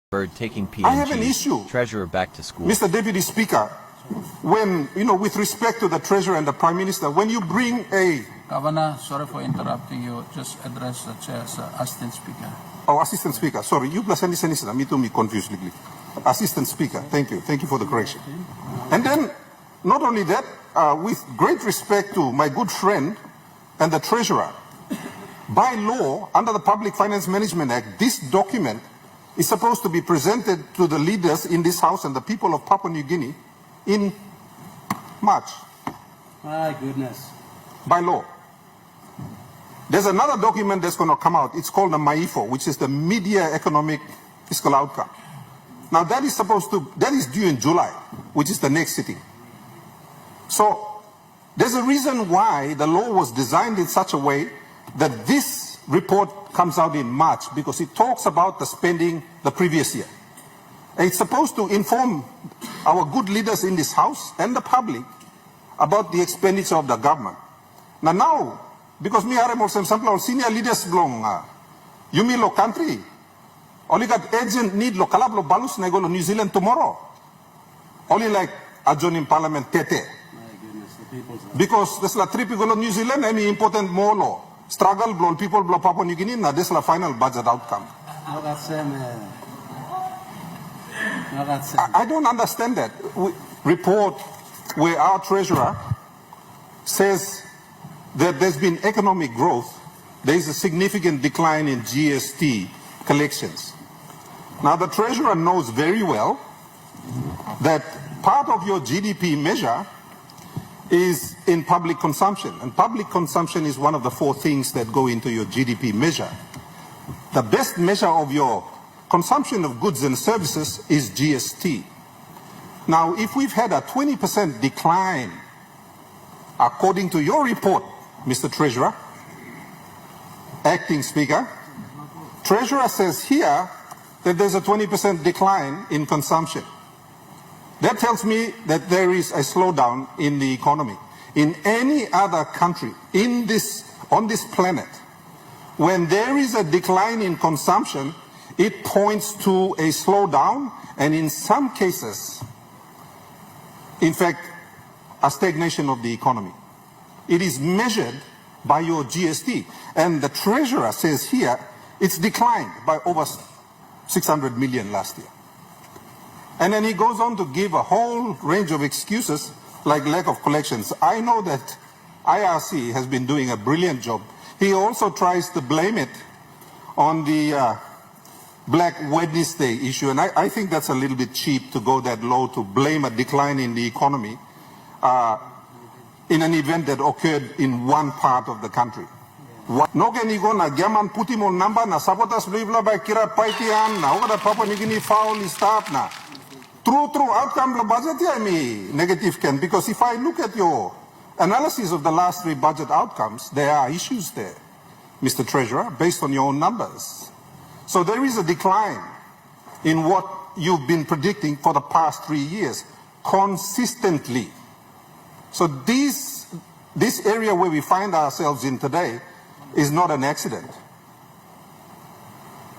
Bird taking I have an PNG issue, treasurer back to school. Mr. Deputy Speaker, when, with respect to the Treasurer and the Prime Minister, when you bring a... Governor, sorry for interrupting you. Just address the chair's Assistant Speaker. Oh, Assistant Speaker. Sorry, you plus any senator. Me too, me confused. Assistant Speaker. Thank you. Thank you for the correction. And then, not only that, with great respect to my good friend and the Treasurer, by law, under the Public Finance Management Act, this document is supposed to be presented to the leaders in this House and the people of Papua New Guinea in March. My goodness. By law. There's another document that's going to come out. It's called the MAIFO, which is the Media Economic Fiscal Outcome. Now that is due in July, which is the next sitting. So there's a reason why the law was designed in such a way that this report comes out in March, because it talks about the spending the previous year. And it's supposed to inform our good leaders in this House and the public about the expenditure of the government. Now, because me are more some senior leaders belong, you mean lo country, only got agent need lo kalab lo balus na go New Zealand tomorrow. Only like adjourn in Parliament tete. Because this la trip go New Zealand, I mean important more law. Struggle blow people blow Papua New Guinea, na this la final budget outcome. I don't understand that report where our treasurer says that there's been economic growth. There is a significant decline in GST collections. Now the treasurer knows very well that part of your GDP measure is in public consumption, and public consumption is one of the 4 things that go into your GDP measure. The best measure of your consumption of goods and services is GST. Now, if we've had a 20% decline, according to your report, Mr. Treasurer, Acting Speaker, Treasurer says here that there's a 20% decline in consumption. That tells me that there is a slowdown in the economy. In any other country on this planet, when there is a decline in consumption, it points to a slowdown, and in some cases, in fact, a stagnation of the economy. It is measured by your GST. And the Treasurer says here, it's declined by over 600 million last year. And then he goes on to give a whole range of excuses like lack of collections. I know that IRC has been doing a brilliant job. He also tries to blame it on the Black Wednesday issue, and I think that's a little bit cheap to go that low to blame a decline in the economy in an event that occurred in one part of the country. No can you go na gaman puti mo number na sabotas blibla by kira paitian na oga da Papua New Guinea foul is start na. True outcome the budget I mean negative can, because if I look at your analysis of the last 3 budget outcomes, there are issues there, Mr. Treasurer, based on your own numbers. So there is a decline in what you've been predicting for the past 3 years, consistently. So this area where we find ourselves in today is not an accident.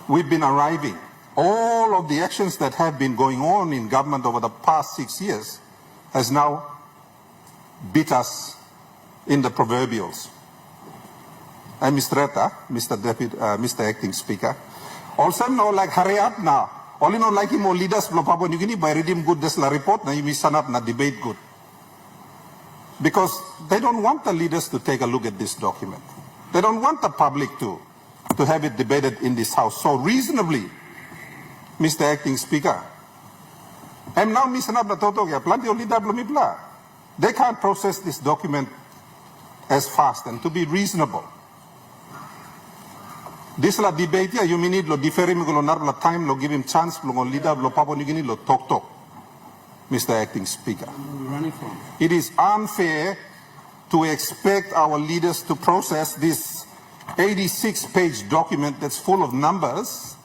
We've been arriving. All of the actions that have been going on in government over the past 6 years has now beat us in the proverbials. And Mr. Acting Speaker, also no like hurry up now. Only no like him or leaders from Papua New Guinea by reading good this la report na you miss up na debate good. Because they don't want the leaders to take a look at this document. They don't want the public to have it debated in this House. So reasonably, Mr. Acting Speaker, I'm now missing up the total. Plenty of leader blumibla. They can't process this document as fast, and to be reasonable. This la debate ya you need lo differ him lo nar la time lo give him chance lo leader lo Papua New Guinea lo talk. Mr. Acting Speaker, it is unfair to expect our leaders to process this 86-page document that's full of numbers,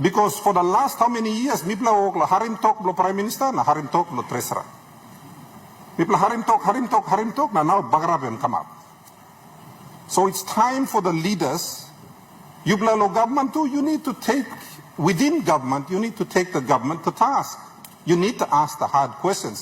because for the last how many years mipla la harim talk lo Prime Minister na harim talk lo Treasurer. Mipla harim talk na now bagrabem come up. So it's time for the leaders, you lo government too, you need to take within government, you need to take the government to task. You need to ask the hard questions.